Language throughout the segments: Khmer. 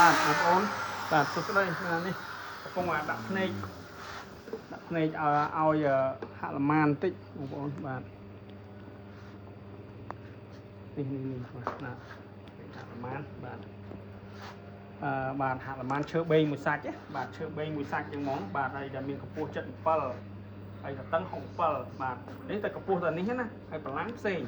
បាទបងប្អូនបាទសួស្តីនេះកំពុងដាក់ភ្នែកឲ្យហាក់ល្មានបន្តិចបងប្អូនបាទនេះបាទហាក់ល្មានបាទបាទហាក់ល្មានឈើបេងមួយសាច់បាទឈើបេងមួយសាច់ចឹងហ្មងបាទហើយដែលមានកម្ពស់77ហើយតឹង67បាទនេះតែកម្ពស់តែនេះណាហើយកម្លាំងផ្សេង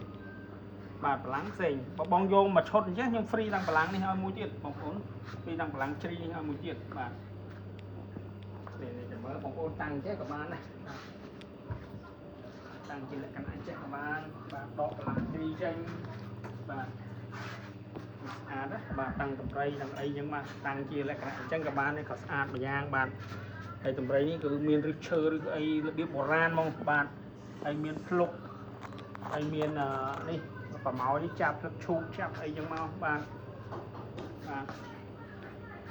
បាទកម្លាំងផ្សេងបើបងយកមកឈុតអញ្ចឹងខ្ញុំហ្វ្រីដល់កម្លាំងនេះឲ្យមួយទៀតបងប្អូនហ្វ្រីដល់កម្លាំងជ្រីនេះឲ្យមួយទៀតបាទនេះមើលបងប្អូនតាំងចេះក៏បានដែរតាំងជាលក្ខណៈចេះក៏បានបាទដកកម្លាំងជ្រីចេញបាទស្អាតណាបាទតាំងតម្រៃទាំងអីចឹងបាទតាំងជាលក្ខណៈអញ្ចឹងក៏បានដែរក៏ស្អាតម្យ៉ាងបាទហើយតម្រៃនេះគឺមានឫសឈើឬអីរបៀបបុរាណហ្មងបាទហើយមានភ្លុកហើយមាននេះប្រម៉ោយនេះចាប់ភ្លឹកឈូកចាប់អីចឹងមកបាទ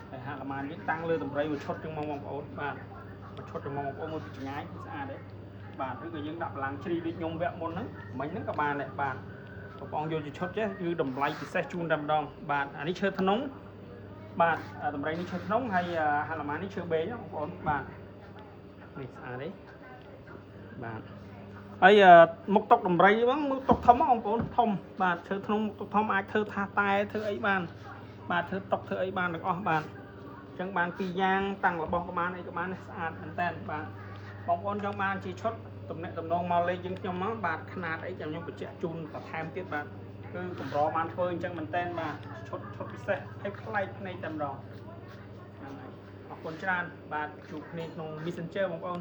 ហើយហាក់ល្មាននេះតាំងលើតម្រៃមួយឈុតចឹងមកបងប្អូនបាទមួយឈុតចឹងមកបងប្អូនមើលពីចម្ងាយស្អាតទេបាទឬក៏យើងដាក់កម្លាំងជ្រីដូចខ្ញុំវគ្គមុនហ្នឹងមិញហ្នឹងក៏បានដែរបាទបងប្អូនយកជាឈុតចេះគឺតម្លៃពិសេសជូនតែម្ដងបាទអានេះឈើធ្នង់បាទតម្រៃនេះឈើធ្នង់ហើយហាក់ល្មាននេះឈើបេងបងប្អូនបាទនេះស្អាតទេបាទហើយមុខតុកតម្រៃហ្នឹងមុខតុកធំបងប្អូនធំបាទឈើធ្នង់មុខតុកធំអាចធ្វើថាតែធ្វើអីបានបាទធ្វើតុកធ្វើអីបានទាំងអស់បាទអញ្ចឹងបានពីរយ៉ាងតាំងរបស់ក៏បានអីក៏បានស្អាតមែនតើបាទបងប្អូនចង់បានជាឈុតតំណែងតំណងមកលេខយើងខ្ញុំមកបាទຂະຫນាតអីចាំខ្ញុំបញ្ជាក់ជូនបន្ថែមទៀតបាទគឺកម្របានធ្វើអញ្ចឹងមែនតើបាទឈុតពិសេសហើយប្លែកភ្នែកតែម្ដងអរគុណច្រើនបាទជួបគ្នាក្នុង Messenger បងប្អូន